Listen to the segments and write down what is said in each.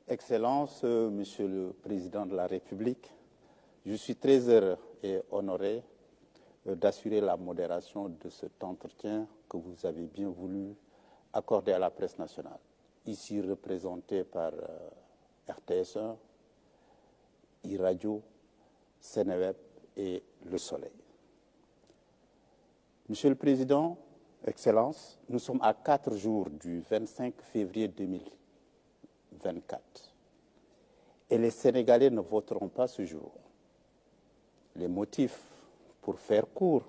Excellences, Monsieur le Président de la République, je suis très heureux et honoré d'assurer la modération de cet entretien que vous avez bien voulu accorder à la presse nationale, ici représentée par RTS1, iRadio, Seneweb et Le Soleil. Monsieur le Président, Excellences, nous sommes à 4 jours du 25 février 2024 et les Sénégalais ne voteront pas ce jour. Les motifs, pour faire court,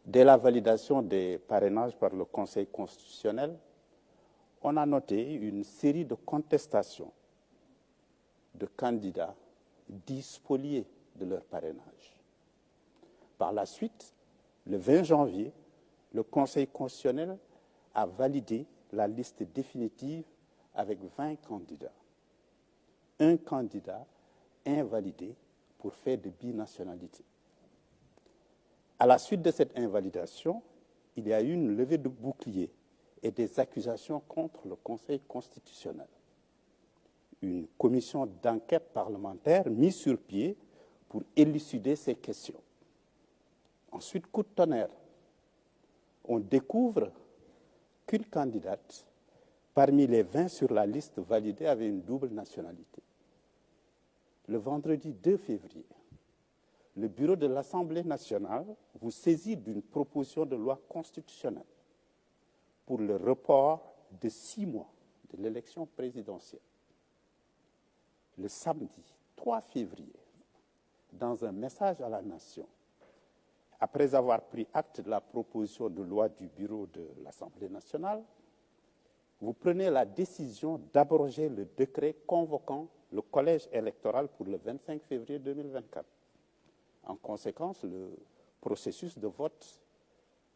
dès la validation des parrainages par le Conseil constitutionnel, on a noté une série de contestations de candidats dits spoliés de leur parrainage. Par la suite, le 20 janvier, le Conseil constitutionnel a validé la liste définitive avec 20 candidats. Un candidat invalidé pour fait de binationalité. À la suite de cette invalidation, il y a eu une levée de bouclier et des accusations contre le Conseil constitutionnel. Une commission d'enquête parlementaire mise sur pied pour élucider ces questions. Ensuite, coup de tonnerre, on découvre qu'une candidate parmi les 20 sur la liste validée avait une double nationalité. Le vendredi 2 février, le bureau de l'Assemblée nationale vous saisit d'une proposition de loi constitutionnelle pour le report de 6 mois de l'élection présidentielle. Le samedi 3 février, dans un message à la nation, après avoir pris acte de la proposition de loi du bureau de l'Assemblée nationale, vous prenez la décision d'abroger le décret convoquant le collège électoral pour le 25 février 2024. En conséquence, le processus de vote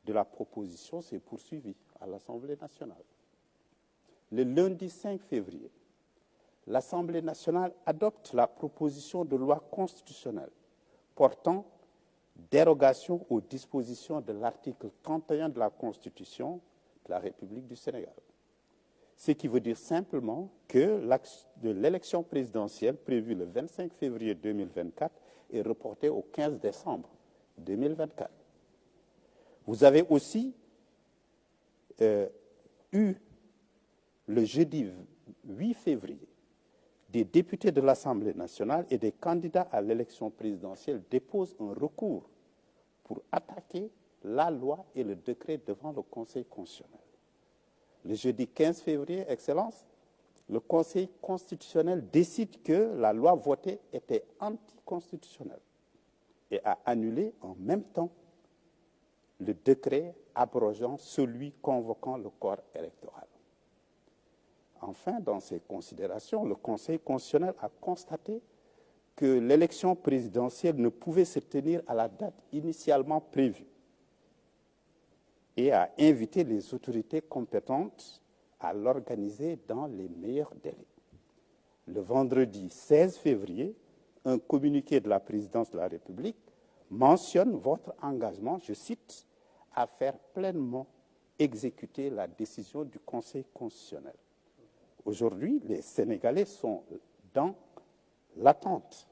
de la proposition s'est poursuivi à l'Assemblée nationale. Le lundi 5 février, l'Assemblée nationale adopte la proposition de loi constitutionnelle portant dérogation aux dispositions de l'article 31 de la Constitution de la République du Sénégal. Ce qui veut dire simplement que l'élection présidentielle prévue le 25 février 2024 est reportée au 15 décembre 2024. Vous avez aussi eu le jeudi 8 février des députés de l'Assemblée nationale et des candidats à l'élection présidentielle déposent un recours pour attaquer la loi et le décret devant le Conseil constitutionnel. Le jeudi 15 février, Excellence, le Conseil constitutionnel décide que la loi votée était anticonstitutionnelle et a annulé en même temps le décret abrogeant celui convoquant le corps électoral. Enfin, dans ses considérations, le Conseil constitutionnel a constaté que l'élection présidentielle ne pouvait se tenir à la date initialement prévue et a invité les autorités compétentes à l'organiser dans les meilleurs délais. Le vendredi 16 février, un communiqué de la présidence de la République mentionne votre engagement, je cite, à faire pleinement exécuter la décision du Conseil constitutionnel. Aujourd'hui, les Sénégalais sont dans l'attente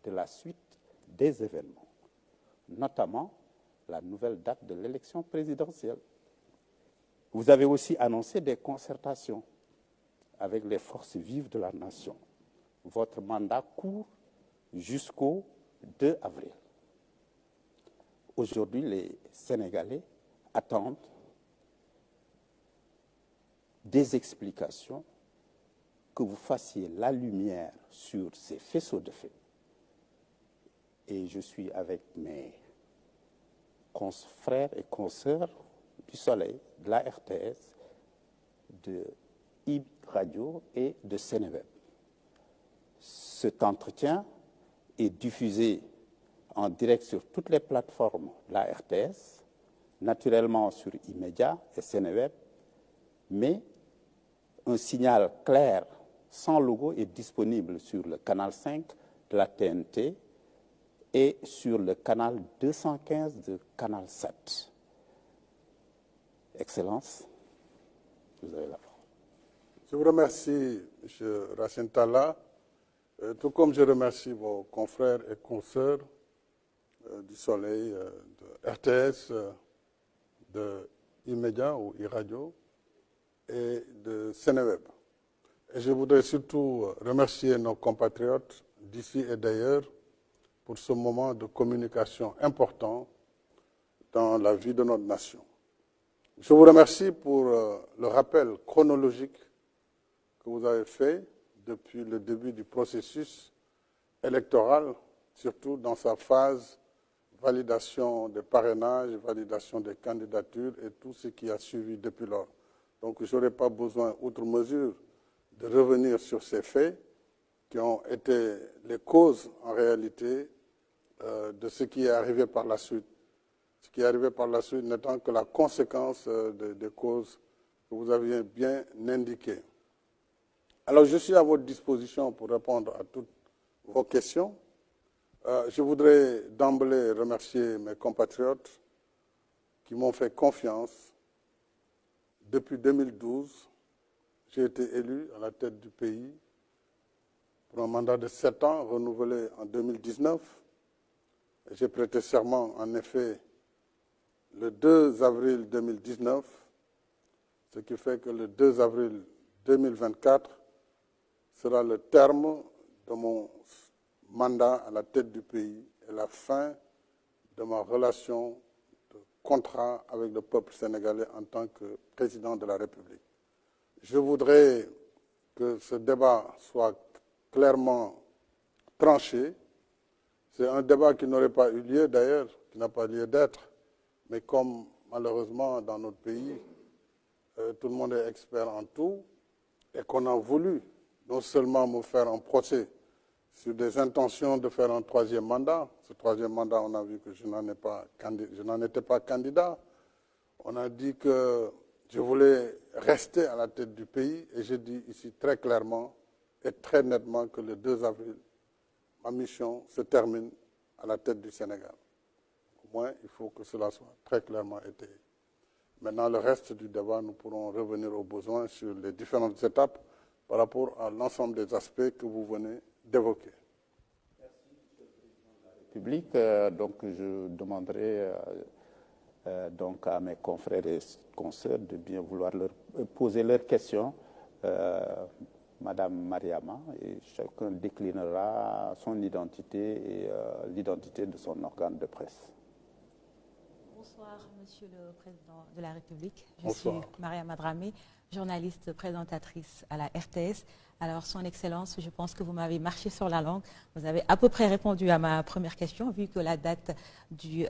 de la suite des événements, notamment la nouvelle date de l'élection présidentielle. Vous avez aussi annoncé des concertations avec les forces vives de la nation. Votre mandat court jusqu'au 2 avril. Aujourd'hui, les Sénégalais attendent des explications, que vous fassiez la lumière sur ces faisceaux de faits. Et je suis avec mes frères et consoeurs du Soleil, de la RTS, de iRadio et de Seneweb. Cet entretien est diffusé en direct sur toutes les plateformes de la RTS, naturellement sur iMédia et Seneweb, mais un signal clair, sans logo, est disponible sur le canal 5 de la TNT et sur le canal 215 de Canal 7. Excellence, vous avez la parole. Je vous remercie, M. Racine Talla, tout comme je remercie vos confrères et consoeurs du Soleil, de RTS, de E-Média ou E-Radio et de Sénéweb. Et je voudrais surtout remercier nos compatriotes d'ici et d'ailleurs pour ce moment de communication important dans la vie de notre nation. Je vous remercie pour le rappel chronologique que vous avez fait depuis le début du processus électoral, surtout dans sa phase validation des parrainages, validation des candidatures et tout ce qui a suivi depuis lors. Donc je n'aurai pas besoin, outre mesure, de revenir sur ces faits qui ont été les causes, en réalité, de ce qui est arrivé par la suite. Ce qui est arrivé par la suite n'étant que la conséquence des causes que vous aviez bien indiquées. Alors, je suis à votre disposition pour répondre à toutes vos questions. Je voudrais d'emblée remercier mes compatriotes qui m'ont fait confiance. Depuis 2012, j'ai été élu à la tête du pays pour un mandat de 7 ans, renouvelé en 2019. J'ai prêté serment, en effet, le 2 avril 2019, ce qui fait que le 2 avril 2024 sera le terme de mon mandat à la tête du pays et la fin de ma relation de contrat avec le peuple sénégalais en tant que président de la République. Je voudrais que ce débat soit clairement tranché. C'est un débat qui n'aurait pas eu lieu d'ailleurs, qui n'a pas lieu d'être, mais comme malheureusement dans notre pays, tout le monde est expert en tout et qu'on a voulu non seulement me faire un procès sur des intentions de faire un troisième mandat. Ce troisième mandat, on a vu que je n'en étais pas candidat. On a dit que je voulais rester à la tête du pays et je dis ici très clairement et très nettement que le 2 avril, ma mission se termine à la tête du Sénégal. Au moins, il faut que cela soit très clairement étayé. Maintenant, le reste du débat, nous pourrons revenir aux besoins sur les différentes étapes par rapport à l'ensemble des aspects que vous venez d'évoquer. Merci, Monsieur le Président de la République. Donc, je demanderai donc à mes confrères et consoeurs de bien vouloir leur poser leurs questions. Madame Mariama, et chacun déclinera son identité et l'identité de son organe de presse. Bonsoir, Monsieur le Président de la République. Bonsoir. Je suis Mariama Dramé, journaliste présentatrice à la RTS. Alors, Son Excellence, je pense que vous m'avez marché sur la langue. Vous avez à peu près répondu à ma première question, vu que la date du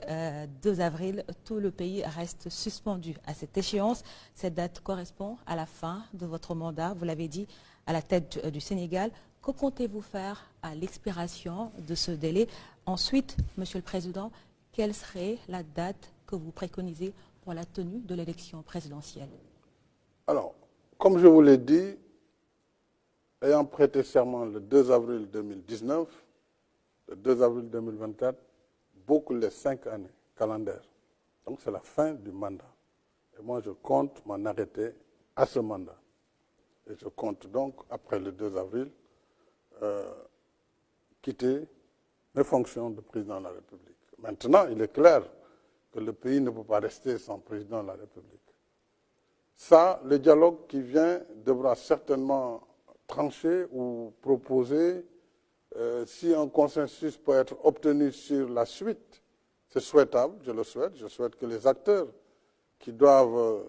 2 avril, tout le pays reste suspendu à cette échéance. Cette date correspond à la fin de votre mandat, vous l'avez dit, à la tête du Sénégal. Que comptez-vous faire à l'expiration de ce délai? Ensuite, Monsieur le Président, quelle serait la date que vous préconisez pour la tenue de l'élection présidentielle? Alors, comme je vous l'ai dit, ayant prêté serment le 2 avril 2019, le 2 avril 2024, boucle les 5 années calendaires. Donc c'est la fin du mandat. Et moi, je compte m'en arrêter à ce mandat. Et je compte donc, après le 2 avril, quitter mes fonctions de président de la République. Maintenant, il est clair que le pays ne peut pas rester sans président de la République. Ça, le dialogue qui vient devra certainement trancher ou proposer, si un consensus peut être obtenu sur la suite, c'est souhaitable, je le souhaite. Je souhaite que les acteurs qui doivent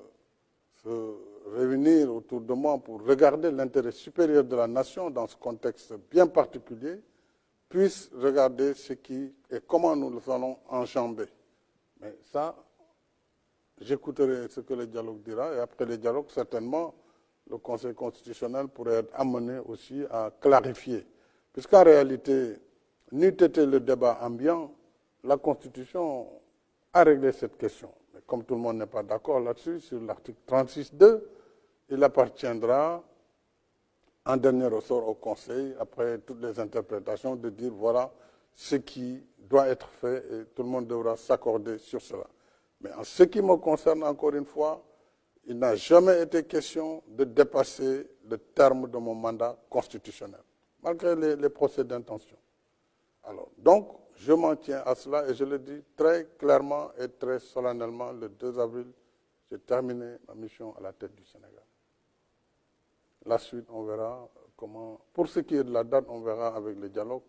se réunir autour de moi pour regarder l'intérêt supérieur de la nation dans ce contexte bien particulier puissent regarder ce qui et comment nous le allons enjamber. Mais ça, j'écouterai ce que le dialogue dira et après le dialogue, certainement, le Conseil constitutionnel pourrait être amené aussi à clarifier. Puisqu'en réalité, n'eût été le débat ambiant, la Constitution a réglé cette question. Mais comme tout le monde n'est pas d'accord là-dessus, sur l'article 36.2, il appartiendra en dernier ressort au Conseil, après toutes les interprétations, de dire voilà ce qui doit être fait et tout le monde devra s'accorder sur cela. Mais en ce qui me concerne, encore une fois, il n'a jamais été question de dépasser le terme de mon mandat constitutionnel, malgré les procès d'intention. Alors, donc, je m'en tiens à cela et je le dis très clairement et très solennellement, le 2 avril, j'ai terminé ma mission à la tête du Sénégal. La suite, on verra comment. Pour ce qui est de la date, on verra avec le dialogue,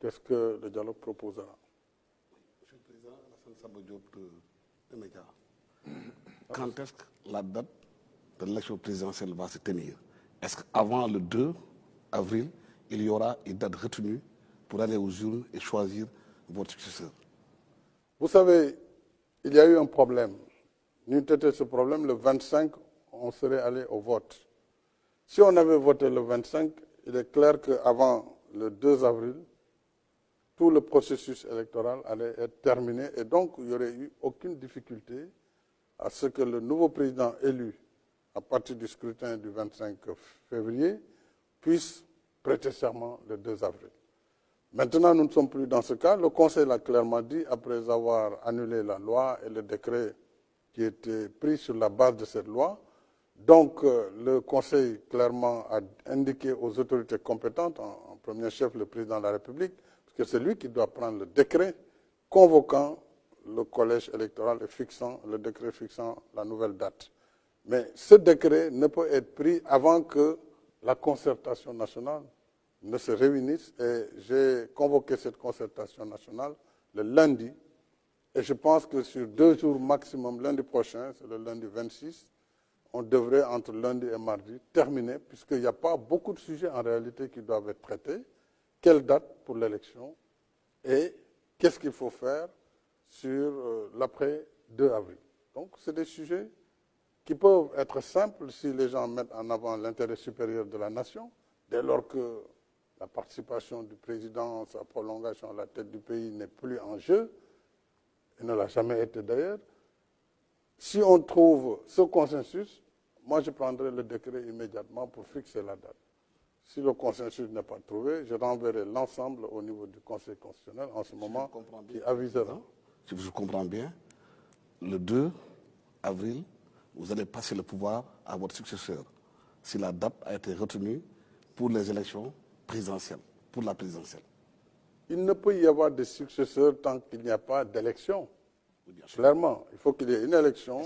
qu'est-ce que le dialogue proposera. Monsieur le Président, Alassane Samba Diop de Média. Quand est-ce que la date de l'élection présidentielle va se tenir? Est-ce qu'avant le 2 avril, il y aura une date retenue pour aller aux urnes et choisir votre successeur? Vous savez, il y a eu un problème. N'eût été ce problème, le 25, on serait allé au vote. Si on avait voté le 25, il est clair qu'avant le 2 avril, tout le processus électoral allait être terminé et donc il n'y aurait eu aucune difficulté à ce que le nouveau président élu à partir du scrutin du 25 février puisse prêter serment le 2 avril. Maintenant, nous ne sommes plus dans ce cas. Le Conseil l'a clairement dit, après avoir annulé la loi et le décret qui était pris sur la base de cette loi. Donc, le Conseil clairement a indiqué aux autorités compétentes, en premier chef le président de la République, que c'est lui qui doit prendre le décret convoquant le collège électoral et fixant le décret fixant la nouvelle date. Mais ce décret ne peut être pris avant que la concertation nationale ne se réunisse. Et j'ai convoqué cette concertation nationale le lundi. Et je pense que sur 2 jours maximum, lundi prochain, c'est le lundi 26, on devrait, entre lundi et mardi, terminer, puisqu'il n'y a pas beaucoup de sujets en réalité qui doivent être traités. Quelle date pour l'élection et qu'est-ce qu'il faut faire sur l'après 2 avril. Donc, c'est des sujets qui peuvent être simples si les gens mettent en avant l'intérêt supérieur de la nation, dès lors que la participation du président, sa prolongation à la tête du pays n'est plus en jeu, et ne l'a jamais été d'ailleurs. Si on trouve ce consensus, moi je prendrai le décret immédiatement pour fixer la date. Si le consensus n'est pas trouvé, je renverrai l'ensemble au niveau du Conseil constitutionnel en ce moment qui avisera. Si je comprends bien, le 2 avril, vous allez passer le pouvoir à votre successeur si la date a été retenue pour les élections présidentielles, pour la présidentielle. Il ne peut y avoir de successeur tant qu'il n'y a pas d'élection. Clairement, il faut qu'il y ait une élection,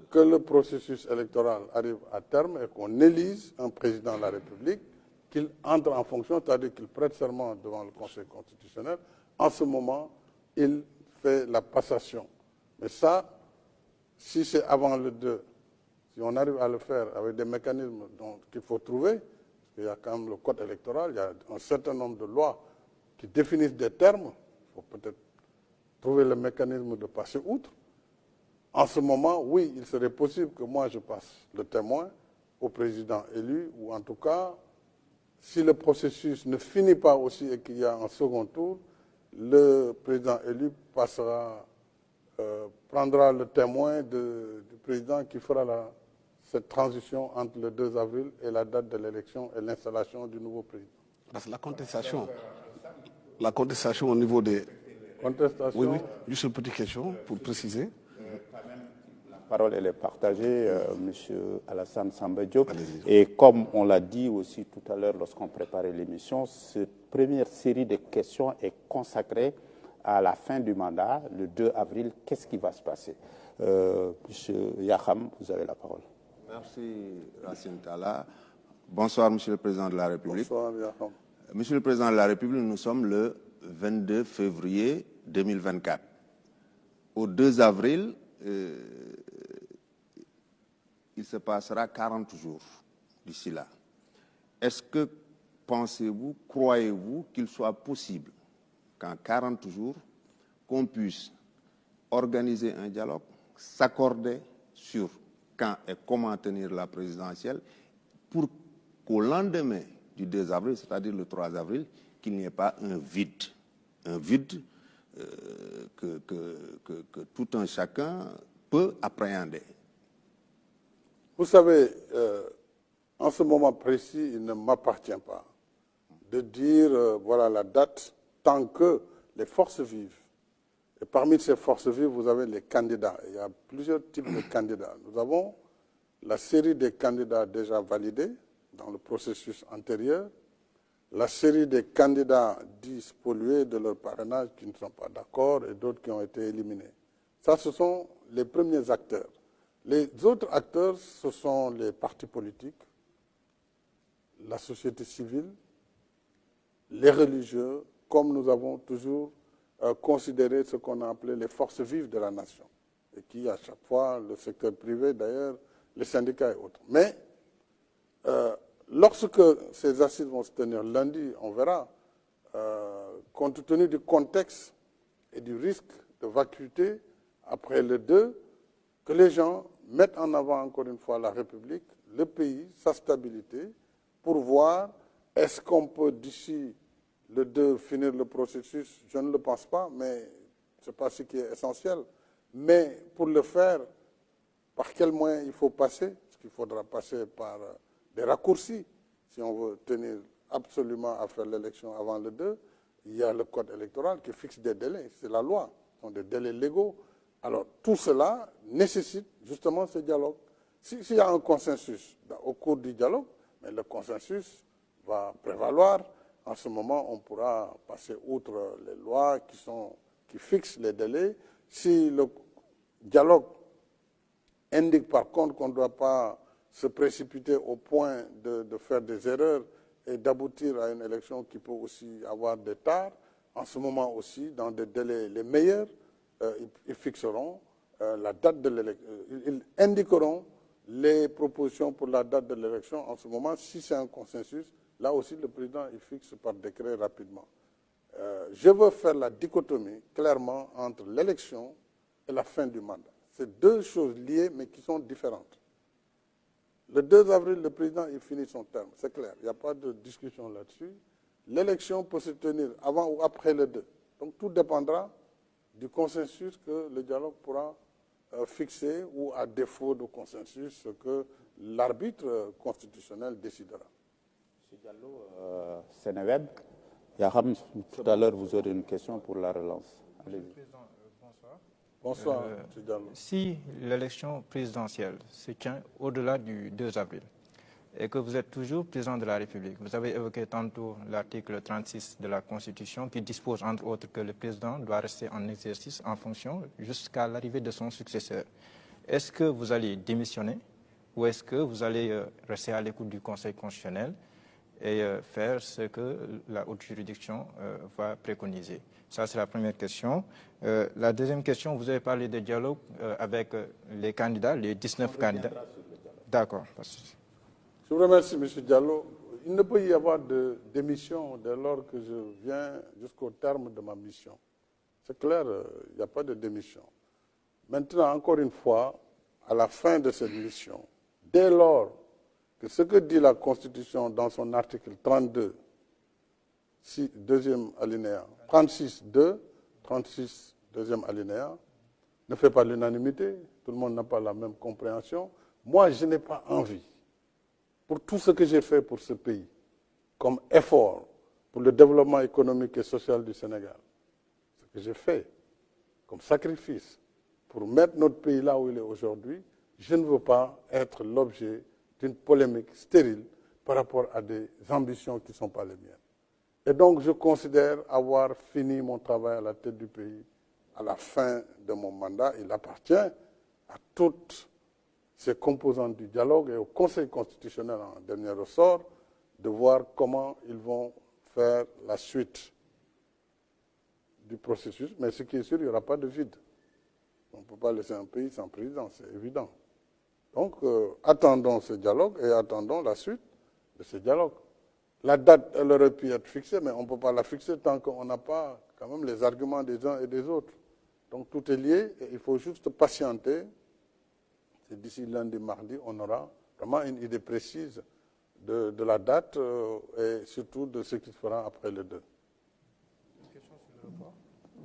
que le processus électoral arrive à terme et qu'on élise un président de la République, qu'il entre en fonction, c'est-à-dire qu'il prête serment devant le Conseil constitutionnel. En ce moment, il fait la passation. Mais ça, si c'est avant le 2, si on arrive à le faire avec des mécanismes qu'il faut trouver, parce qu'il y a quand même le code électoral, il y a un certain nombre de lois qui définissent des termes, il faut peut-être trouver le mécanisme de passer outre. En ce moment, oui, il serait possible que moi je passe le témoin au président élu, ou en tout cas, si le processus ne finit pas aussi et qu'il y a un second tour, le président élu prendra le témoin du président qui fera cette transition entre le 2 avril et la date de l'élection et l'installation du nouveau président. Parce que la contestation au niveau des... Contestation. Oui, juste une petite question pour préciser. La parole elle est partagée, Monsieur Alassane Samba Diop. Et comme on l'a dit aussi tout à l'heure lorsqu'on préparait l'émission, cette première série de questions est consacrée à la fin du mandat, le 2 avril. Qu'est-ce qui va se passer? Monsieur Yakham, vous avez la parole. Merci, Racine Talla. Bonsoir, Monsieur le Président de la République. Bonsoir, Yakham. Monsieur le Président de la République, nous sommes le 22 février 2024. Au 2 avril, il se passera 40 jours d'ici là. Est-ce que pensez-vous, croyez-vous qu'il soit possible qu'en 40 jours, qu'on puisse organiser un dialogue, s'accorder sur quand et comment tenir la présidentielle pour qu'au lendemain du 2 avril, c'est-à-dire le 3 avril, qu'il n'y ait pas un vide que tout un chacun peut appréhender. Vous savez, en ce moment précis, il ne m'appartient pas de dire voilà la date tant que les forces vives. Et parmi ces forces vives, vous avez les candidats. Il y a plusieurs types de candidats. Nous avons la série des candidats déjà validés dans le processus antérieur, la série des candidats dits spoliés de leur parrainage qui ne sont pas d'accord et d'autres qui ont été éliminés. Ça, ce sont les premiers acteurs. Les autres acteurs, ce sont les partis politiques, la société civile, les religieux, comme nous avons toujours considéré ce qu'on a appelé les forces vives de la nation, et qui, à chaque fois, le secteur privé, d'ailleurs, les syndicats et autres. Mais lorsque ces assises vont se tenir lundi, on verra, compte tenu du contexte et du risque de vacuité après le 2, que les gens mettent en avant encore une fois la République, le pays, sa stabilité, pour voir est-ce qu'on peut d'ici le 2 finir le processus. Je ne le pense pas, mais ce n'est pas ce qui est essentiel. Mais pour le faire, par quels moyens il faut passer? Parce qu'il faudra passer par des raccourcis si on veut tenir absolument à faire l'élection avant le 2. Il y a le code électoral qui fixe des délais, c'est la loi, ce sont des délais légaux. Alors tout cela nécessite justement ce dialogue. S'il y a un consensus au cours du dialogue, mais le consensus va prévaloir. En ce moment, on pourra passer outre les lois qui fixent les délais. Si le dialogue indique par contre qu'on ne doit pas se précipiter au point de faire des erreurs et d'aboutir à une élection qui peut aussi avoir des tares, en ce moment aussi, dans des délais les meilleurs, ils fixeront la date de l'élection. Ils indiqueront les propositions pour la date de l'élection. En ce moment, si c'est un consensus, là aussi le président il fixe par décret rapidement. Je veux faire la dichotomie clairement entre l'élection et la fin du mandat. C'est deux choses liées mais qui sont différentes. Le 2 avril, le président il finit son terme, c'est clair, il n'y a pas de discussion là-dessus. L'élection peut se tenir avant ou après le 2. Donc tout dépendra du consensus que le dialogue pourra fixer ou à défaut de consensus ce que l'arbitre constitutionnel décidera. M. Diallo, Sénéweb, Yaham, tout à l'heure vous aurez une question pour la relance. Allez-y. Bonsoir. Bonsoir, M. Diallo. Si l'élection présidentielle se tient au-delà du 2 avril et que vous êtes toujours président de la République, vous avez évoqué tantôt l'article 36 de la Constitution qui dispose entre autres que le président doit rester en exercice en fonction jusqu'à l'arrivée de son successeur. Est-ce que vous allez démissionner ou est-ce que vous allez rester à l'écoute du Conseil constitutionnel et faire ce que la haute juridiction va préconiser? Ça, c'est la première question. La deuxième question, vous avez parlé de dialogue avec les candidats, les 19 candidats. D'accord. Je vous remercie, M. Diallo. Il ne peut y avoir de démission dès lors que je viens jusqu'au terme de ma mission. C'est clair, il n'y a pas de démission. Maintenant, encore une fois, à la fin de cette mission, dès lors que ce que dit la Constitution dans son article 32, deuxième alinéa, 36.2, 36, deuxième alinéa, ne fait pas l'unanimité, tout le monde n'a pas la même compréhension. Moi, je n'ai pas envie, pour tout ce que j'ai fait pour ce pays, comme effort pour le développement économique et social du Sénégal, ce que j'ai fait comme sacrifice pour mettre notre pays là où il est aujourd'hui, je ne veux pas être l'objet d'une polémique stérile par rapport à des ambitions qui ne sont pas les miennes. Et donc, je considère avoir fini mon travail à la tête du pays à la fin de mon mandat. Il appartient à toutes ces composantes du dialogue et au Conseil constitutionnel en dernier ressort de voir comment ils vont faire la suite du processus. Mais ce qui est sûr, il n'y aura pas de vide. On ne peut pas laisser un pays sans président, c'est évident. Donc, attendons ce dialogue et attendons la suite de ce dialogue. La date, elle aurait pu être fixée, mais on ne peut pas la fixer tant qu'on n'a pas quand même les arguments des uns et des autres. Donc, tout est lié et il faut juste patienter. C'est d'ici lundi, mardi, on aura vraiment une idée précise de la date et surtout de ce qui se fera après le 2. Une question sur le report.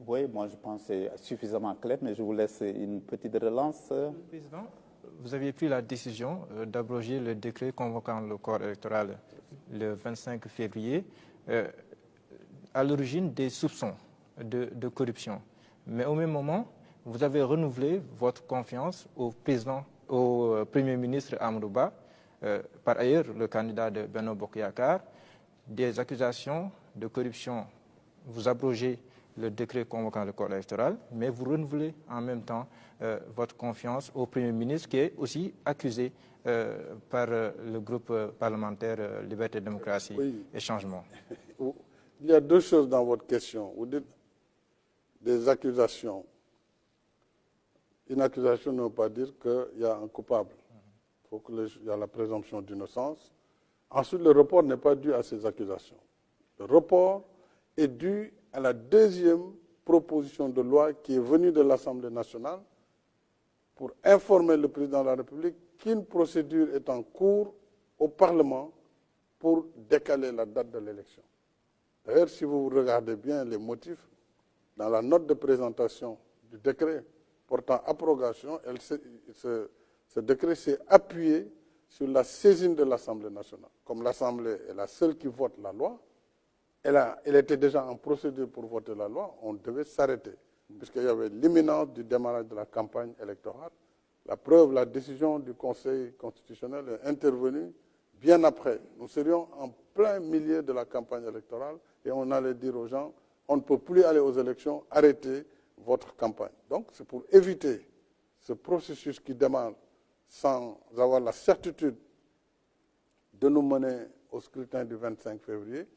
Oui, moi je pense que c'est suffisamment clair, mais je vous laisse une petite relance. Monsieur le Président, vous aviez pris la décision d'abroger le décret convoquant le corps électoral le 25 février, à l'origine des soupçons de corruption. Mais au même moment, vous avez renouvelé votre confiance au président au Premier ministre Amadou Ba, par ailleurs le candidat de Benno Bokk Yakaar, des accusations de corruption. Vous abrogez le décret convoquant le corps électoral, mais vous renouvelez en même temps votre confiance au Premier ministre qui est aussi accusé par le groupe parlementaire Liberté, Démocratie et Changement. Il y a deux choses dans votre question. Vous dites des accusations. Une accusation ne veut pas dire qu'il y a un coupable. Il faut qu'il y a la présomption d'innocence. Ensuite, le report n'est pas dû à ces accusations. Le report est dû à la deuxième proposition de loi qui est venue de l'Assemblée nationale pour informer le président de la République qu'une procédure est en cours au Parlement pour décaler la date de l'élection. D'ailleurs, si vous regardez bien les motifs, dans la note de présentation du décret portant abrogation, ce décret s'est appuyé sur la saisine de l'Assemblée nationale. Comme l'Assemblée est la seule qui vote la loi, elle était déjà en procédure pour voter la loi, on devait s'arrêter, puisqu'il y avait l'imminence du démarrage de la campagne électorale. La preuve, la décision du Conseil constitutionnel est intervenue bien après. Nous serions en plein milieu de la campagne électorale et on allait dire aux gens, on ne peut plus aller aux élections, arrêtez votre campagne. Donc c'est pour éviter ce processus qui démarre sans avoir la certitude de nous mener au scrutin du 25 février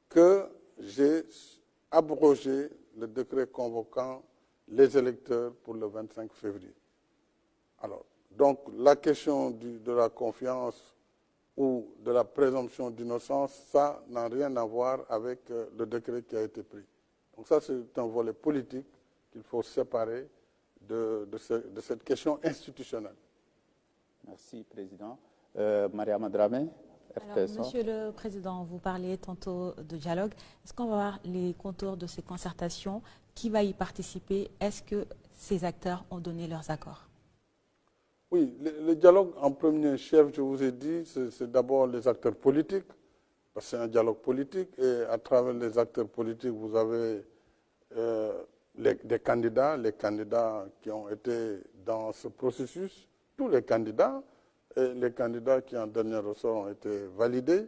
que j'ai abrogé le décret convoquant les électeurs pour le 25 février. Alors, donc la question de la confiance ou de la présomption d'innocence, ça n'a rien à voir avec le décret qui a été pris. Donc ça, c'est un volet politique qu'il faut séparer de cette question institutionnelle. Merci, Président. Mariama Dramé, RTS. Alors, Monsieur le Président, vous parliez tantôt de dialogue. Est-ce qu'on va voir les contours de ces concertations? Qui va y participer? Est-ce que ces acteurs ont donné leurs accords? Oui, le dialogue en premier chef, je vous ai dit, c'est d'abord les acteurs politiques, parce que c'est un dialogue politique, et à travers les acteurs politiques, vous avez des candidats, les candidats qui ont été dans ce processus, tous les candidats, et les candidats qui en dernier ressort ont été validés,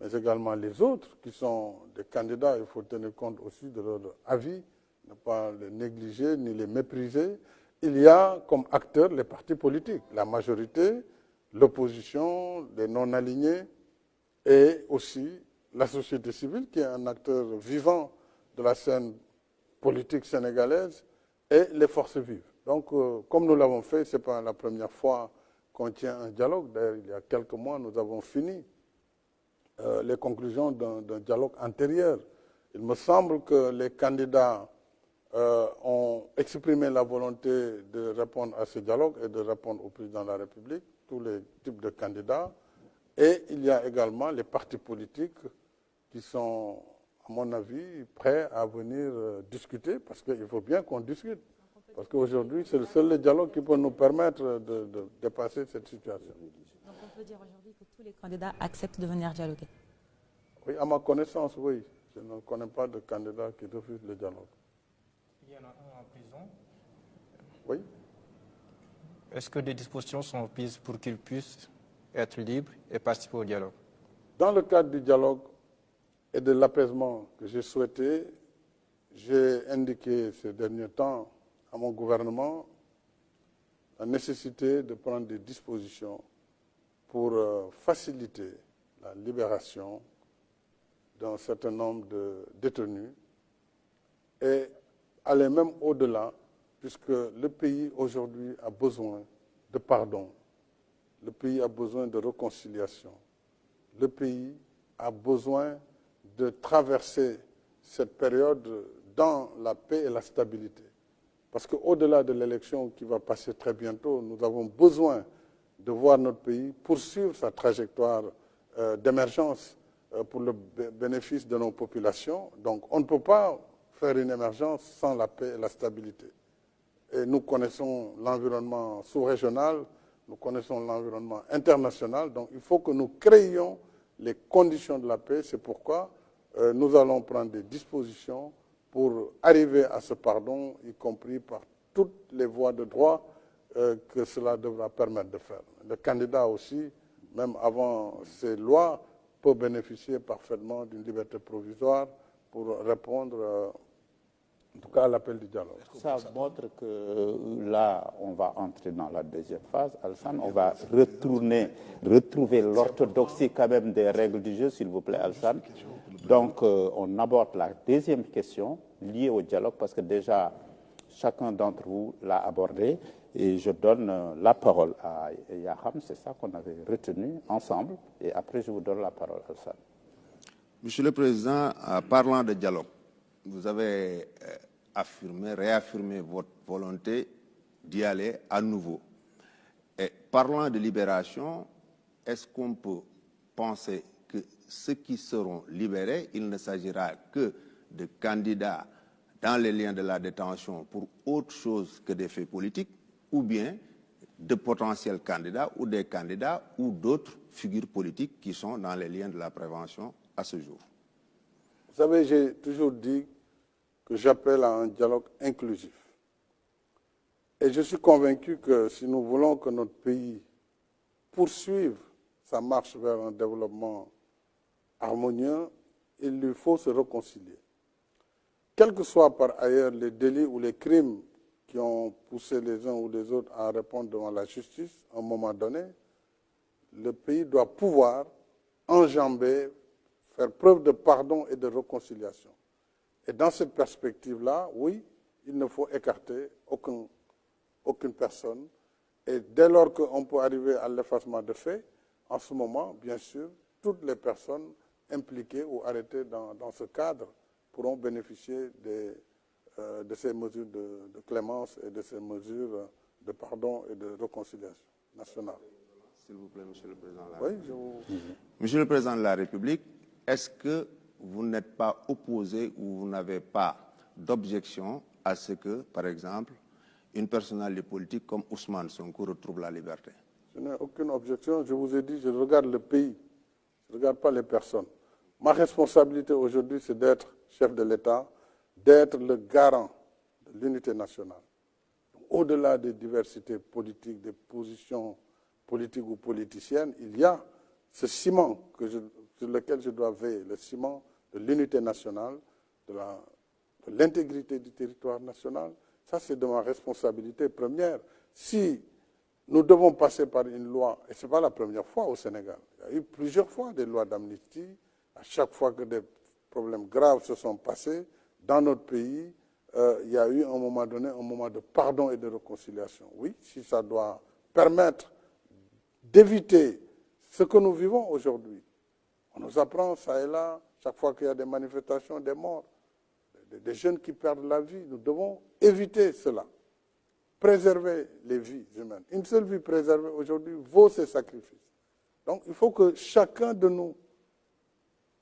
mais également les autres qui sont des candidats, il faut tenir compte aussi de leur avis, ne pas les négliger ni les mépriser. Il y a comme acteurs les partis politiques, la majorité, l'opposition, les non-alignés et aussi la société civile qui est un acteur vivant de la scène politique sénégalaise et les forces vives. Donc, comme nous l'avons fait, ce n'est pas la première fois qu'on tient un dialogue. D'ailleurs, il y a quelques mois, nous avons fini les conclusions d'un dialogue antérieur. Il me semble que les candidats ont exprimé la volonté de répondre à ce dialogue et de répondre au président de la République, tous les types de candidats. Et il y a également les partis politiques qui sont, à mon avis, prêts à venir discuter, parce qu'il faut bien qu'on discute. Parce qu'aujourd'hui, c'est le seul dialogue qui peut nous permettre de dépasser cette situation. Donc on peut dire aujourd'hui que tous les candidats acceptent de venir dialoguer? Oui, à ma connaissance, oui. Je ne connais pas de candidat qui refuse le dialogue. Il y en a un en prison. Oui. Est-ce que des dispositions sont prises pour qu'ils puissent être libres et participer au dialogue? Dans le cadre du dialogue et de l'apaisement que j'ai souhaité, j'ai indiqué ces derniers temps à mon gouvernement la nécessité de prendre des dispositions pour faciliter la libération d'un certain nombre de détenus et aller même au-delà, puisque le pays aujourd'hui a besoin de pardon, le pays a besoin de réconciliation, le pays a besoin de traverser cette période dans la paix et la stabilité. Parce qu'au-delà de l'élection qui va passer très bientôt, nous avons besoin de voir notre pays poursuivre sa trajectoire d'émergence pour le bénéfice de nos populations. Donc on ne peut pas faire une émergence sans la paix et la stabilité. Et nous connaissons l'environnement sous-régional, nous connaissons l'environnement international, donc il faut que nous créions les conditions de la paix. C'est pourquoi nous allons prendre des dispositions pour arriver à ce pardon, y compris par toutes les voies de droit que cela devra permettre de faire. Le candidat aussi, même avant ces lois, peut bénéficier parfaitement d'une liberté provisoire pour répondre, en tout cas, à l'appel du dialogue. Ça montre que là, on va entrer dans la deuxième phase. Alassane, on va retrouver l'orthodoxie quand même des règles du jeu, s'il vous plaît, Alassane. Donc, on aborde la deuxième question liée au dialogue, parce que déjà, chacun d'entre vous l'a abordé. Et je donne la parole à Yaham, c'est ça qu'on avait retenu ensemble. Et après, je vous donne la parole, Alassane. Monsieur le Président, parlant de dialogue, vous avez réaffirmé votre volonté d'y aller à nouveau. Et parlant de libération, est-ce qu'on peut penser que ceux qui seront libérés, il ne s'agira que de candidats dans les liens de la détention pour autre chose que des faits politiques, ou bien de potentiels candidats ou des candidats ou d'autres figures politiques qui sont dans les liens de la prévention à ce jour? Vous savez, j'ai toujours dit que j'appelle à un dialogue inclusif. Et je suis convaincu que si nous voulons que notre pays poursuive sa marche vers un développement harmonieux, il lui faut se réconcilier. Quels que soient par ailleurs les délits ou les crimes qui ont poussé les uns ou les autres à répondre devant la justice, à un moment donné, le pays doit pouvoir enjamber, faire preuve de pardon et de réconciliation. Et dans cette perspective-là, oui, il ne faut écarter aucune personne. Et dès lors qu'on peut arriver à l'effacement de faits, en ce moment, bien sûr, toutes les personnes impliquées ou arrêtées dans ce cadre pourront bénéficier de ces mesures de clémence et de ces mesures de pardon et de réconciliation nationale. S'il vous plaît, Monsieur le Président de la Oui, République. Monsieur le Président de la République, est-ce que vous n'êtes pas opposé ou vous n'avez pas d'objection à ce que, par exemple, une personnalité politique comme Ousmane Sonko retrouve la liberté? Je n'ai aucune objection. Je vous ai dit, je regarde le pays. Je ne regarde pas les personnes. Ma responsabilité aujourd'hui, c'est d'être chef de l'État, d'être le garant de l'unité nationale. Au-delà des diversités politiques, des positions politiques ou politiciennes, il y a ce ciment sur lequel je dois veiller, le ciment de l'unité nationale, de l'intégrité du territoire national. Ça, c'est de ma responsabilité première. Si nous devons passer par une loi, et ce n'est pas la première fois au Sénégal, il y a eu plusieurs fois des lois d'amnistie, à chaque fois que des problèmes graves se sont passés, dans notre pays, il y a eu à un moment donné un moment de pardon et de réconciliation. Oui, si ça doit permettre d'éviter ce que nous vivons aujourd'hui. On nous apprend ça et là, chaque fois qu'il y a des manifestations, des morts, des jeunes qui perdent la vie. Nous devons éviter cela, préserver les vies humaines. Une seule vie préservée aujourd'hui vaut ses sacrifices. Donc il faut que chacun de nous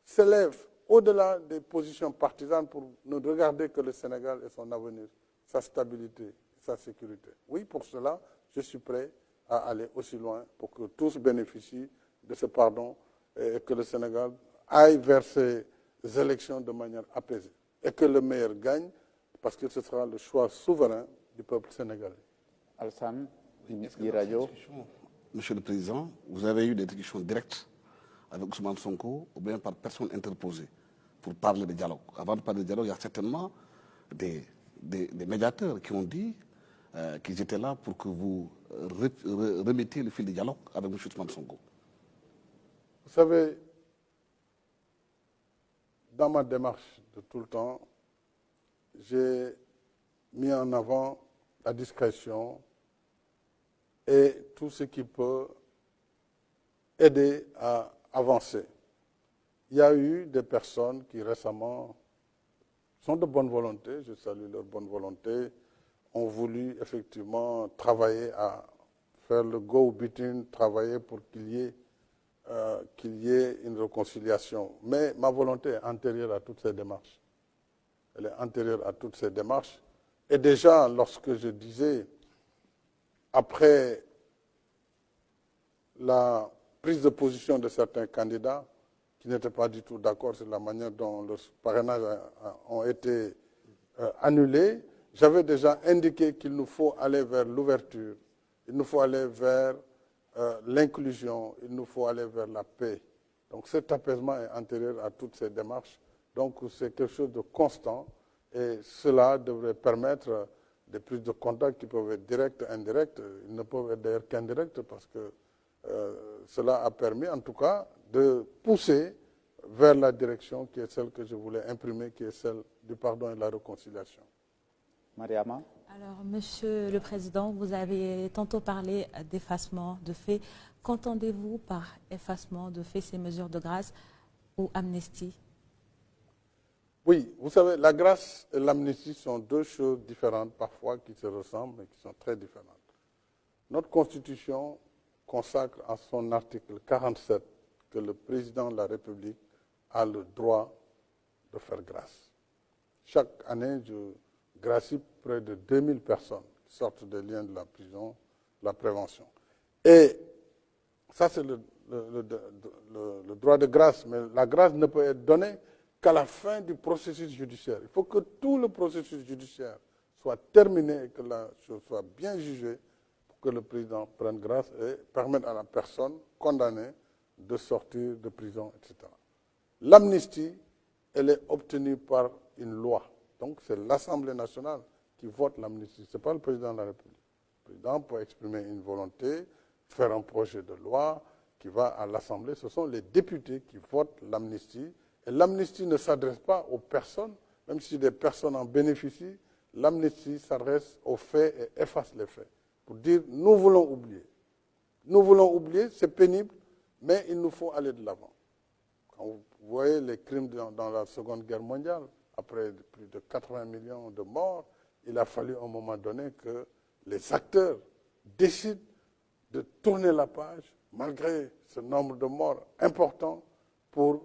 s'élève au-delà des positions partisanes pour ne regarder que le Sénégal et son avenir, sa stabilité, sa sécurité. Oui, pour cela, je suis prêt à aller aussi loin pour que tous bénéficient de ce pardon et que le Sénégal aille vers ces élections de manière apaisée. Et que le meilleur gagne, parce que ce sera le choix souverain du peuple sénégalais. Alassane, Monsieur le Président, vous avez eu des discussions directes avec Ousmane Sonko ou bien par personne interposée pour parler de dialogue. Avant de parler de dialogue, il y a certainement des médiateurs qui ont dit qu'ils étaient là pour que vous remettiez le fil du dialogue avec M. Ousmane Sonko. Vous savez, dans ma démarche de tout le temps, j'ai mis en avant la discrétion et tout ce qui peut aider à avancer. Il y a eu des personnes qui récemment sont de bonne volonté, je salue leur bonne volonté, ont voulu effectivement travailler à faire le go-between, travailler pour qu'il y ait une réconciliation. Mais ma volonté est antérieure à toutes ces démarches. Elle est antérieure à toutes ces démarches. Et déjà, lorsque je disais, après la prise de position de certains candidats qui n'étaient pas du tout d'accord sur la manière dont leurs parrainages ont été annulés, j'avais déjà indiqué qu'il nous faut aller vers l'ouverture il nous faut aller vers l'inclusion, il nous faut aller vers la paix. Donc cet apaisement est antérieur à toutes ces démarches. Donc c'est quelque chose de constant et cela devrait permettre des prises de contact qui peuvent être directes, indirectes. Ils ne peuvent être d'ailleurs qu'indirectes parce que cela a permis en tout cas de pousser vers la direction qui est celle que je voulais imprimer, qui est celle du pardon et de la réconciliation. Mariama? Alors, Monsieur le Président, vous avez tantôt parlé d'effacement de faits. Qu'entendez-vous par effacement de faits, ces mesures de grâce ou amnistie? Oui, vous savez, la grâce et l'amnistie sont deux choses différentes parfois qui se ressemblent mais qui sont très différentes. Notre Constitution consacre en son article 47 que le président de la République a le droit de faire grâce. Chaque année, je gracie près de 2000 personnes qui sortent des liens de la prison, de la prévention. Et ça, c'est le droit de grâce, mais la grâce ne peut être donnée qu'à la fin du processus judiciaire. Il faut que tout le processus judiciaire soit terminé et que la chose soit bien jugée pour que le président prenne grâce et permette à la personne condamnée de sortir de prison, etc. L'amnistie, elle est obtenue par une loi. Donc c'est l'Assemblée nationale qui vote l'amnistie, ce n'est pas le président de la République. Le président peut exprimer une volonté, faire un projet de loi qui va à l'Assemblée. Ce sont les députés qui votent l'amnistie. Et l'amnistie ne s'adresse pas aux personnes, même si des personnes en bénéficient. L'amnistie s'adresse aux faits et efface les faits. Pour dire, nous voulons oublier. Nous voulons oublier, c'est pénible, mais il nous faut aller de l'avant. Quand vous voyez les crimes dans la Seconde Guerre mondiale, après plus de 80 millions de morts, il a fallu à un moment donné que les acteurs décident de tourner la page, malgré ce nombre de morts important, pour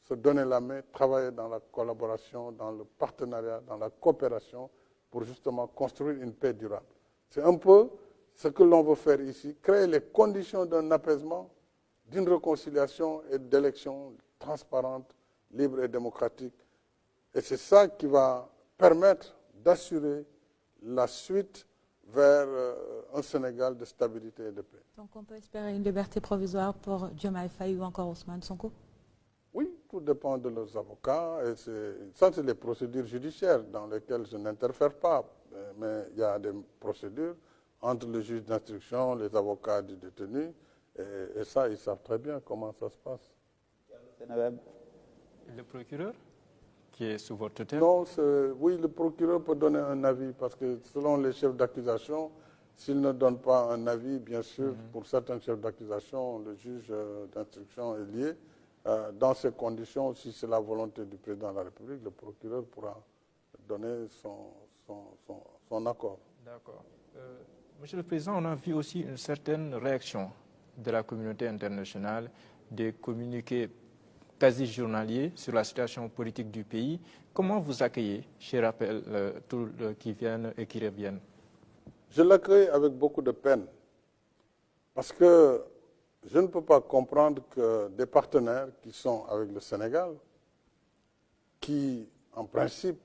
se donner la main, travailler dans la collaboration, dans le partenariat, dans la coopération, pour justement construire une paix durable. C'est un peu ce que l'on veut faire ici, créer les conditions d'un apaisement, d'une réconciliation et d'élections transparentes, libres et démocratiques. Et c'est ça qui va permettre d'assurer la suite vers un Sénégal de stabilité et de paix. Donc on peut espérer une liberté provisoire pour Diomaye Faye ou encore Ousmane Sonko? Oui, tout dépend de leurs avocats. Et ça, c'est les procédures judiciaires dans lesquelles je n'interfère pas. Mais il y a des procédures entre le juge d'instruction, les avocats du détenu. Et ça, ils savent très bien comment ça se passe. Le procureur qui est sous votre tutelle? Non, oui, le procureur peut donner un avis parce que selon les chefs d'accusation, s'il ne donne pas un avis, bien sûr, pour certains chefs d'accusation, le juge d'instruction est lié. Dans ces conditions, si c'est la volonté du président de la République, le procureur pourra donner son accord. D'accord. Monsieur le Président, on a vu aussi une certaine réaction de la communauté internationale, des communiqués quasi journaliers sur la situation politique du pays. Comment vous accueillez, je rappelle, tous qui viennent et qui reviennent? Je l'accueille avec beaucoup de peine parce que je ne peux pas comprendre que des partenaires qui sont avec le Sénégal, qui en principe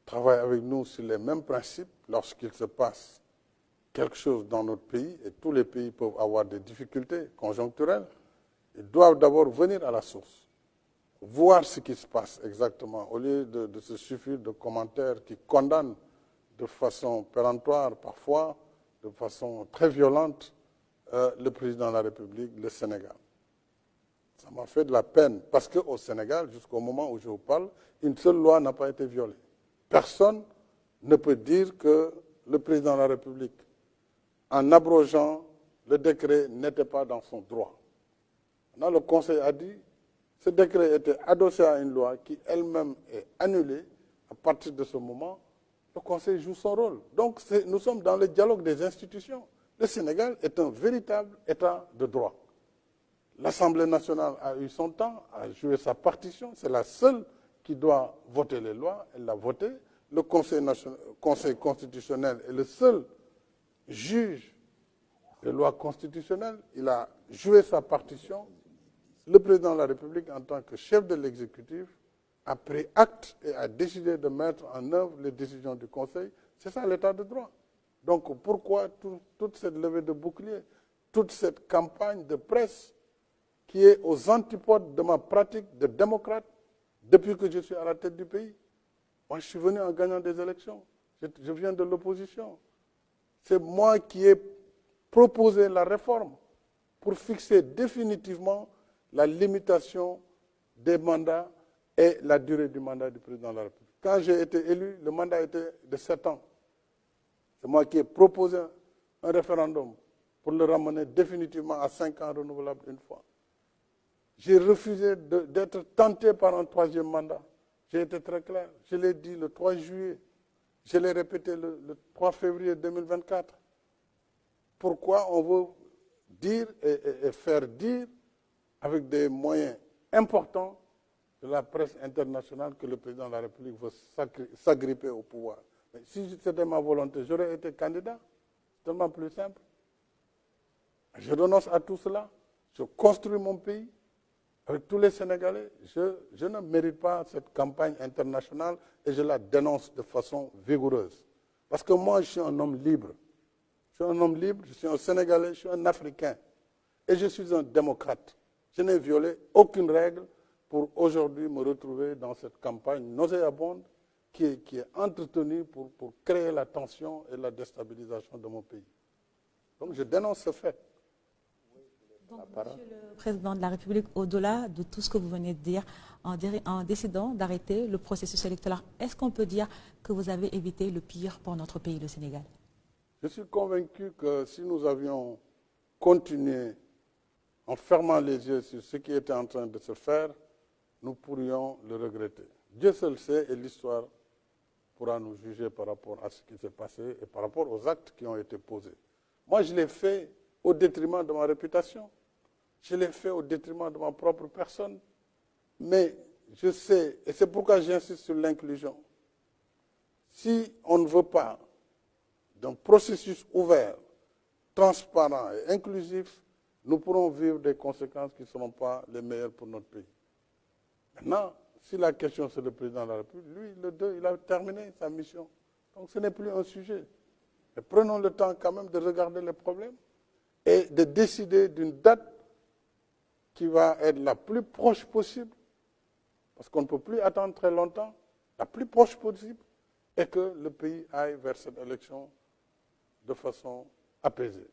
travaillent avec nous sur les mêmes principes, lorsqu'il se passe quelque chose dans notre pays, et tous les pays peuvent avoir des difficultés conjoncturelles, ils doivent d'abord venir à la source, voir ce qui se passe exactement, au lieu de se suffire de commentaires qui condamnent de façon péremptoire, parfois de façon très violente, le président de la République, le Sénégal. Ça m'a fait de la peine, parce qu'au Sénégal, jusqu'au moment où je vous parle, une seule loi n'a pas été violée. Personne ne peut dire que le président de la République, en abrogeant le décret, n'était pas dans son droit. Là, le Conseil a dit que ce décret était adossé à une loi qui elle-même est annulée. À partir de ce moment, le Conseil joue son rôle. Donc, nous sommes dans le dialogue des institutions. Le Sénégal est un véritable État de droit. L'Assemblée nationale a eu son temps, a joué sa partition. C'est la seule qui doit voter les lois. Elle l'a voté. Le Conseil constitutionnel est le seul juge des lois constitutionnelles. Il a joué sa partition. Le président de la République, en tant que chef de l'exécutif, a pris acte et a décidé de mettre en œuvre les décisions du Conseil. C'est ça l'État de droit. Donc pourquoi toute cette levée de bouclier, toute cette campagne de presse qui est aux antipodes de ma pratique de démocrate depuis que je suis à la tête du pays? Moi, je suis venu en gagnant des élections. Je viens de l'opposition. C'est moi qui ai proposé la réforme pour fixer définitivement la limitation des mandats et la durée du mandat du président de la République. Quand j'ai été élu, le mandat était de 7 ans. C'est moi qui ai proposé un référendum pour le ramener définitivement à 5 ans renouvelable une fois. J'ai refusé d'être tenté par un 3e mandat. J'ai été très clair. Je l'ai dit le 3 juillet. Je l'ai répété le 3 février 2024. Pourquoi on veut dire et faire dire avec des moyens importants de la presse internationale que le président de la République veut s'agripper au pouvoir? Mais si c'était ma volonté, j'aurais été candidat. C'est tellement plus simple. Je renonce à tout cela. Je construis mon pays avec tous les Sénégalais. Je ne mérite pas cette campagne internationale et je la dénonce de façon vigoureuse. Parce que moi, je suis un homme libre. Je suis un homme libre, je suis un Sénégalais, je suis un Africain. Et je suis un démocrate. Je n'ai violé aucune règle pour aujourd'hui me retrouver dans cette campagne nauséabonde qui est entretenue pour créer la tension et la déstabilisation de mon pays. Donc je dénonce ce fait. Donc, Monsieur le Président de la République, au-delà de tout ce que vous venez de dire, en décidant d'arrêter le processus électoral, est-ce qu'on peut dire que vous avez évité le pire pour notre pays, le Sénégal? Je suis convaincu que si nous avions continué en fermant les yeux sur ce qui était en train de se faire, nous pourrions le regretter. Dieu seul sait et l'histoire pourra nous juger par rapport à ce qui s'est passé et par rapport aux actes qui ont été posés. Moi, je l'ai fait au détriment de ma réputation. Je l'ai fait au détriment de ma propre personne. Mais je sais, et c'est pourquoi j'insiste sur l'inclusion. Si on ne veut pas d'un processus ouvert, transparent et inclusif, nous pourrons vivre des conséquences qui ne seront pas les meilleures pour notre pays. Maintenant, si la question c'est le président de la République, lui, le 2, il a terminé sa mission. Donc ce n'est plus un sujet. Mais prenons le temps quand même de regarder les problèmes et de décider d'une date qui va être la plus proche possible, parce qu'on ne peut plus attendre très longtemps, la plus proche possible, et que le pays aille vers cette élection de façon apaisée.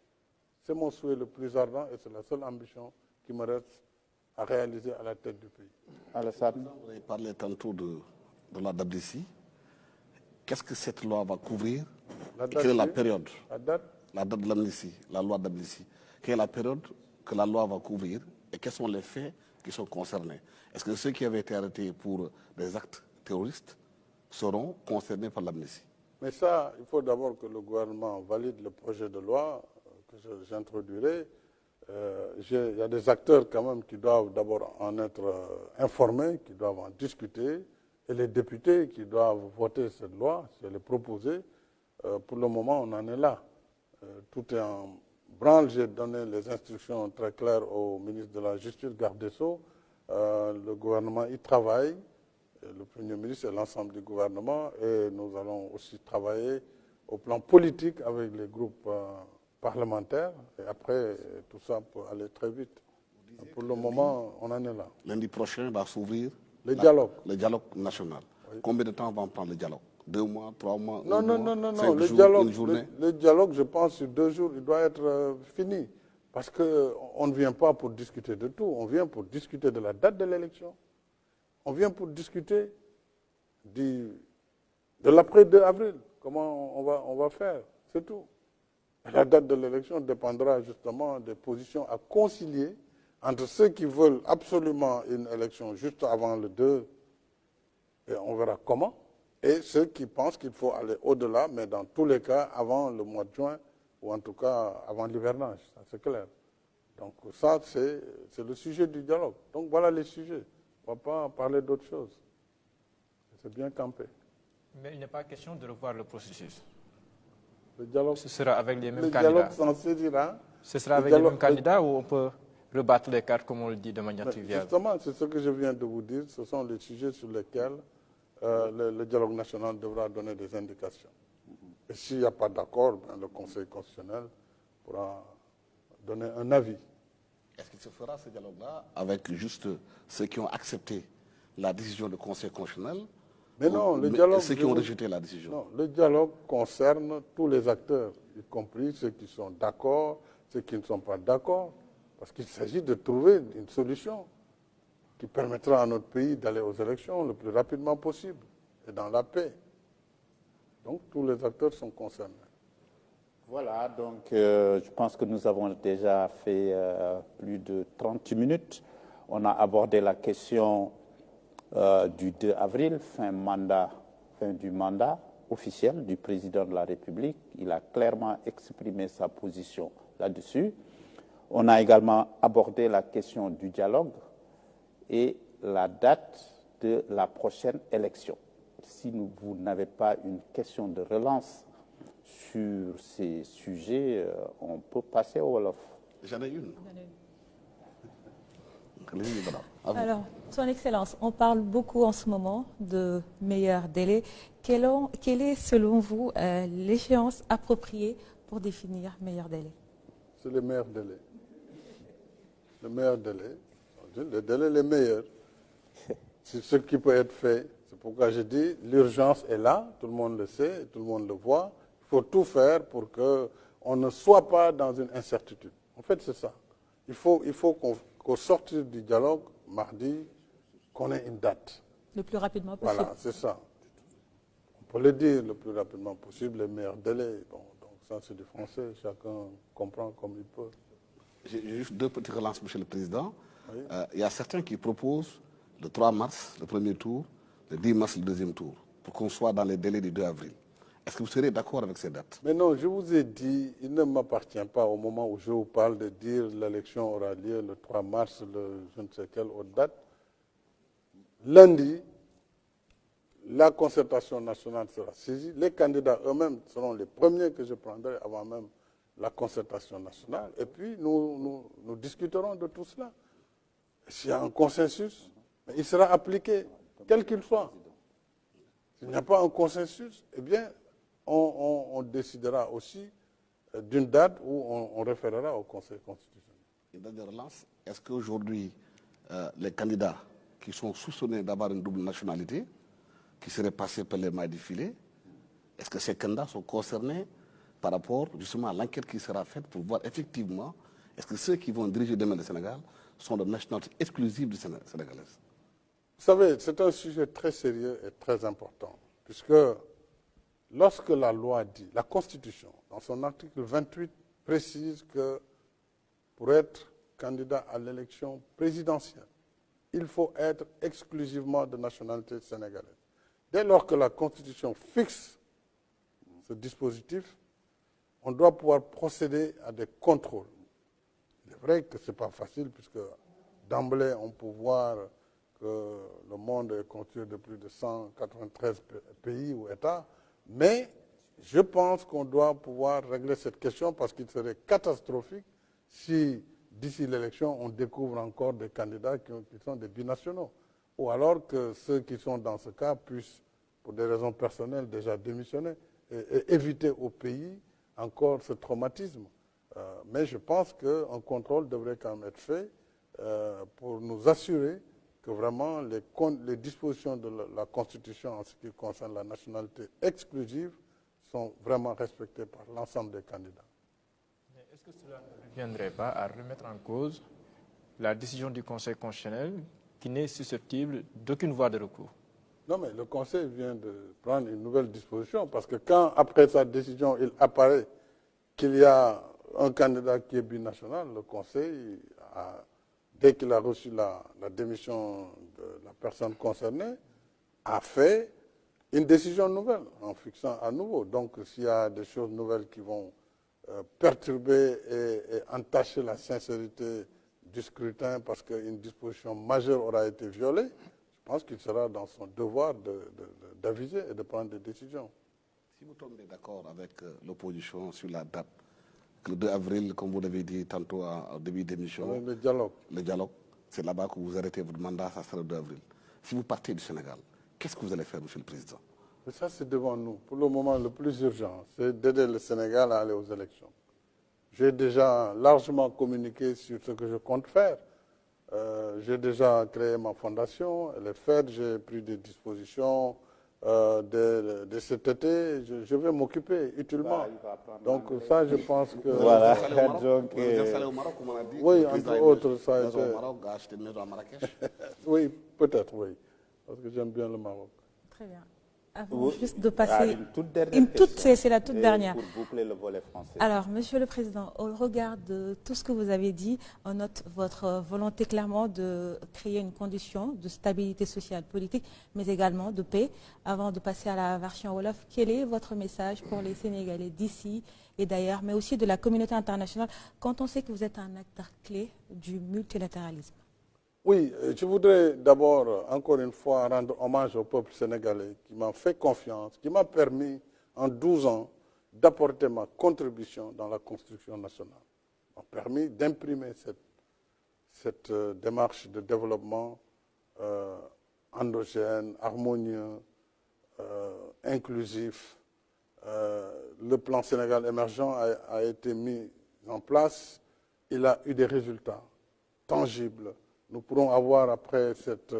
C'est mon souhait le plus ardent et c'est la seule ambition qui me reste à réaliser à la tête du pays. Alassane. Vous avez parlé tantôt de la loi d'amnistie. Qu'est-ce que cette loi va couvrir? Quelle est la période? La date de l'amnistie, la loi d'amnistie. Quelle est la période que la loi va couvrir et quels sont les faits qui sont concernés? Est-ce que ceux qui avaient été arrêtés pour des actes terroristes seront concernés par l'amnistie? Mais ça, il faut d'abord que le gouvernement valide le projet de loi que j'introduirai. Il y a des acteurs quand même qui doivent d'abord en être informés, qui doivent en discuter, et les députés qui doivent voter cette loi, si elle est proposée. Pour le moment, on en est là. Tout est en branle. J'ai donné les instructions très claires au ministre de la Justice, garde des Sceaux. Le gouvernement y travaille, le Premier ministre et l'ensemble du gouvernement, et nous allons aussi travailler au plan politique avec les groupes parlementaires, et après, tout ça peut aller très vite. Pour le moment, on en est là. Lundi prochain va s'ouvrir le dialogue national. Oui. Combien de temps va en prendre le dialogue? 2 mois, 3 mois, Non, un non, mois, non, 5 le jours, dialogue, une journée? le dialogue, je pense, sur 2 jours, il doit être fini. Parce qu'on ne vient pas pour discuter de tout, on vient pour discuter de la date de l'élection. On vient pour discuter de l'après 2 avril, comment on va faire, c'est tout. La date de l'élection dépendra justement des positions à concilier entre ceux qui veulent absolument une élection juste avant le 2, et on verra comment, et ceux qui pensent qu'il faut aller au-delà, mais dans tous les cas avant le mois de juin, ou en tout cas avant l'hivernage, ça c'est clair. Donc ça, c'est le sujet du dialogue. Donc voilà les sujets. On ne va pas parler d'autre chose. C'est bien campé. Mais il n'est pas question de revoir le processus. Le dialogue, Ce sera avec les mêmes le candidats. dialogue s'en saisira. Ce sera avec les mêmes candidats ou on peut rebattre les cartes comme on le dit de manière triviale? Justement, c'est ce que je viens de vous dire. Ce sont les sujets sur lesquels le dialogue national devra donner des indications. Et s'il n'y a pas d'accord, le Conseil constitutionnel pourra donner un avis. Est-ce qu'il se fera ce dialogue-là avec juste ceux qui ont accepté la décision du Conseil constitutionnel? Mais non, le dialogue... Ceux qui ont rejeté la décision? Non, le dialogue concerne tous les acteurs, y compris ceux qui sont d'accord, ceux qui ne sont pas d'accord, parce qu'il s'agit de trouver une solution qui permettra à notre pays d'aller aux élections le plus rapidement possible et dans la paix. Donc tous les acteurs sont concernés. Voilà, donc je pense que nous avons déjà fait plus de 30 minutes. On a abordé la question du 2 avril, fin du mandat officiel du président de la République. Il a clairement exprimé sa position là-dessus. On a également abordé la question du dialogue et la date de la prochaine élection. Si vous n'avez pas une question de relance sur ces sujets, on peut passer au Wolof. J'en ai une. Alors, Son Excellence, on parle beaucoup en ce moment de meilleur délai. Quelle est, selon vous, l'échéance appropriée pour définir meilleur délai? C'est le meilleur délai. Le meilleur délai. Le délai le meilleur. C'est ce qui peut être fait. C'est pourquoi je dis l'urgence est là, tout le monde le sait, tout le monde le voit. Il faut tout faire pour qu'on ne soit pas dans une incertitude. En fait, c'est ça. Il faut qu'au sortir du dialogue, mardi, qu'on ait une date. Le plus rapidement possible. Voilà, c'est ça. On peut le dire le plus rapidement possible, les meilleurs délais. Bon, donc ça, c'est du français, chacun comprend comme il peut. J'ai juste deux petites relances, Monsieur le Président. Oui. Il y a certains qui proposent le 3 mars, le premier tour, le 10 mars, le deuxième tour, pour qu'on soit dans les délais du 2 avril. Est-ce que vous serez d'accord avec ces dates? Mais non, je vous ai dit, il ne m'appartient pas au moment où je vous parle de dire l'élection aura lieu le 3 mars, je ne sais quelle autre date. Lundi, la concertation nationale sera saisie. Les candidats eux-mêmes seront les premiers que je prendrai avant même la concertation nationale. Et puis, nous discuterons de tout cela. S'il y a un consensus, il sera appliqué, quel qu'il soit. S'il n'y a pas un consensus, eh bien, on décidera aussi d'une date où on référera au Conseil constitutionnel. Une dernière relance. Est-ce qu'aujourd'hui, les candidats qui sont soupçonnés d'avoir une double nationalité, qui seraient passés par les mailles du filet, est-ce que ces candidats sont concernés par rapport justement à l'enquête qui sera faite pour voir effectivement, est-ce que ceux qui vont diriger demain le Sénégal sont de nationalité exclusive du sénégalaise? Vous savez, c'est un sujet très sérieux et très important, puisque lorsque la loi dit, la Constitution, dans son article 28, précise que pour être candidat à l'élection présidentielle, il faut être exclusivement de nationalité sénégalaise. Dès lors que la Constitution fixe ce dispositif, on doit pouvoir procéder à des contrôles. Il est vrai que ce n'est pas facile, puisque d'emblée, on peut voir que le monde est constitué de plus de 193 pays ou États, mais je pense qu'on doit pouvoir régler cette question parce qu'il serait catastrophique si, d'ici l'élection, on découvre encore des candidats qui sont des binationaux. Ou alors que ceux qui sont dans ce cas puissent, pour des raisons personnelles, déjà démissionner et éviter au pays encore ce traumatisme. Mais je pense qu'un contrôle devrait quand même être fait pour nous assurer que vraiment les dispositions de la Constitution en ce qui concerne la nationalité exclusive sont vraiment respectées par l'ensemble des candidats. Mais est-ce que cela ne viendrait pas à remettre en cause la décision du Conseil constitutionnel qui n'est susceptible d'aucune voie de recours? Non, mais le Conseil vient de prendre une nouvelle disposition parce que quand, après sa décision, il apparaît qu'il y a un candidat qui est binational, le Conseil, dès qu'il a reçu la démission de la personne concernée, a fait une décision nouvelle en fixant à nouveau. Donc, s'il y a des choses nouvelles qui vont perturber et entacher la sincérité du scrutin parce qu'une disposition majeure aura été violée, je pense qu'il sera dans son devoir d'aviser et de prendre des décisions. Si vous tombez d'accord avec l'opposition sur la date, le 2 avril, comme vous l'avez dit tantôt au début d'émission, Le dialogue. Le dialogue, c'est là-bas que vous arrêtez votre mandat, ça sera le 2 avril. Si vous partez du Sénégal, qu'est-ce que vous allez faire, Monsieur le Président? Mais ça, c'est devant nous. Pour le moment, le plus urgent, c'est d'aider le Sénégal à aller aux élections. J'ai déjà largement communiqué sur ce que je compte faire. J'ai déjà créé ma fondation, elle est faite, j'ai pris des dispositions de cet été. Je vais m'occuper utilement. Donc ça, je pense que... Voilà, Vous donc, êtes installé au Maroc, comme on a dit. Oui, Le président entre a autres, ça a une maison été... au Maroc, a acheté une maison à Marrakech. Oui, peut-être, oui. Parce que j'aime bien le Maroc. Très bien. Avant oui. juste de Ah, passer... une toute dernière C'est la toute Et dernière. pour boucler le volet français. Alors, Monsieur le Président, au regard de tout ce que vous avez dit, on note votre volonté clairement de créer une condition de stabilité sociale, politique, mais également de paix. Avant de passer à la version Wolof, quel est votre message pour les Sénégalais d'ici et d'ailleurs, mais aussi de la communauté internationale, quand on sait que vous êtes un acteur clé du multilatéralisme? Oui, je voudrais d'abord, encore une fois, rendre hommage au peuple sénégalais qui m'a fait confiance, qui m'a permis en 12 ans d'apporter ma contribution dans la construction nationale. M'a permis d'imprimer cette démarche de développement endogène, harmonieux, inclusif. Le plan Sénégal émergent a été mis en place. Il a eu des résultats tangibles. Nous pourrons avoir, après cette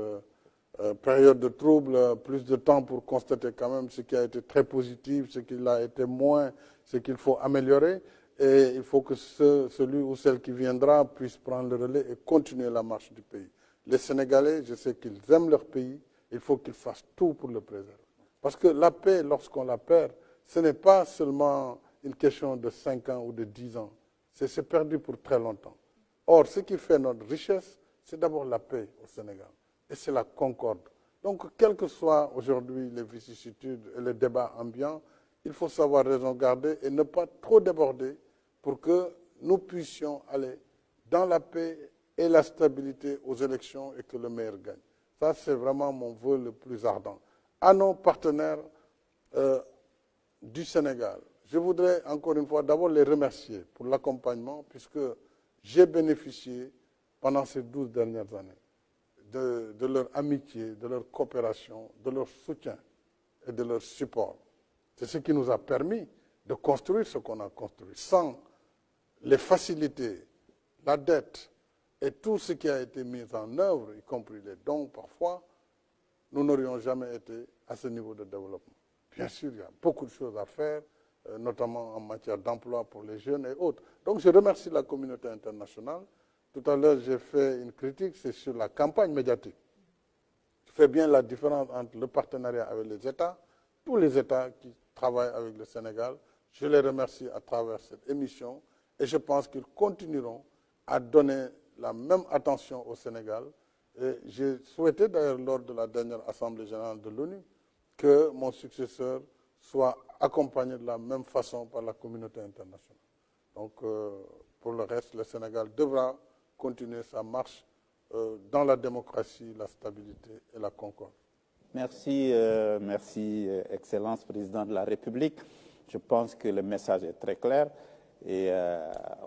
période de trouble, plus de temps pour constater quand même ce qui a été très positif, ce qui a été moins, ce qu'il faut améliorer. Et il faut que celui ou celle qui viendra puisse prendre le relais et continuer la marche du pays. Les Sénégalais, je sais qu'ils aiment leur pays, il faut qu'ils fassent tout pour le préserver. Parce que la paix, lorsqu'on la perd, ce n'est pas seulement une question de 5 ans ou de 10 ans. C'est perdu pour très longtemps. Or, ce qui fait notre richesse, c'est d'abord la paix au Sénégal. Et c'est la concorde. Donc, quelles que soient aujourd'hui les vicissitudes et les débats ambiants, il faut savoir raison garder et ne pas trop déborder pour que nous puissions aller dans la paix et la stabilité aux élections et que le meilleur gagne. Ça, c'est vraiment mon vœu le plus ardent. À nos partenaires du Sénégal, je voudrais encore une fois d'abord les remercier pour l'accompagnement puisque j'ai bénéficié pendant ces 12 dernières années de leur amitié, de leur coopération, de leur soutien et de leur support. C'est ce qui nous a permis de construire ce qu'on a construit. Sans les facilités, la dette et tout ce qui a été mis en œuvre, y compris les dons parfois, nous n'aurions jamais été à ce niveau de développement. Bien sûr, il y a beaucoup de choses à faire, notamment en matière d'emploi pour les jeunes et autres. Donc je remercie la communauté internationale. Tout à l'heure, j'ai fait une critique, c'est sur la campagne médiatique. Je fais bien la différence entre le partenariat avec les États, tous les États qui travaillent avec le Sénégal. Je les remercie à travers cette émission et je pense qu'ils continueront à donner la même attention au Sénégal. Et j'ai souhaité d'ailleurs lors de la dernière Assemblée générale de l'ONU que mon successeur soit accompagné de la même façon par la communauté internationale. Donc, pour le reste, le Sénégal devra continuer sa marche dans la démocratie, la stabilité et la concorde. Merci, merci, Excellence, Président de la République. Je pense que le message est très clair et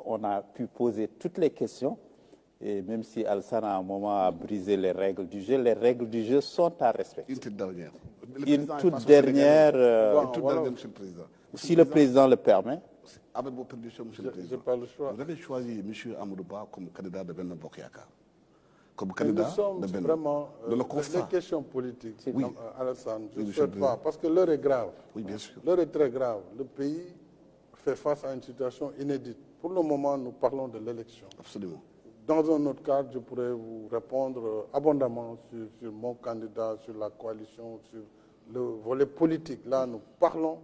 on a pu poser toutes les questions. Et même si Alassane, à un moment, a brisé les règles du jeu sont à respecter. Une toute dernière. Une toute dernière, Monsieur le Président. si le Président le permet. Avec vos permissions, Monsieur le Président, pas le choix. vous avez choisi M. Amadouba comme candidat de Benno Bokk Yakaar. Comme Nous candidat sommes de Benno. vraiment le constat. les questions politiques, Oui. Alassane, je ne Oui, souhaite pas, parce que l'heure est grave. Oui, bien sûr. L'heure est très grave. Le pays fait face à une situation inédite. Pour le moment, nous parlons de l'élection. Absolument. Dans un autre cadre, je pourrais vous répondre abondamment sur mon candidat, sur la coalition, sur le volet politique. Là, nous parlons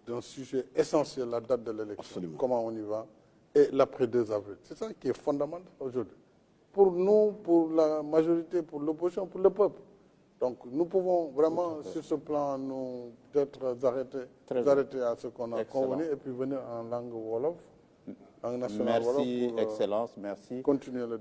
d'un sujet essentiel, la date de l'élection, comment on y va, et l'après 2 avril. C'est ça qui est fondamental aujourd'hui. Pour nous, pour la majorité, pour l'opposition, pour le peuple. Donc nous pouvons vraiment, sur ce plan, nous peut-être arrêter à ce qu'on a convenu et puis venir en langue Wolof, langue nationale Merci, Wolof, pour Excellence, merci. continuer le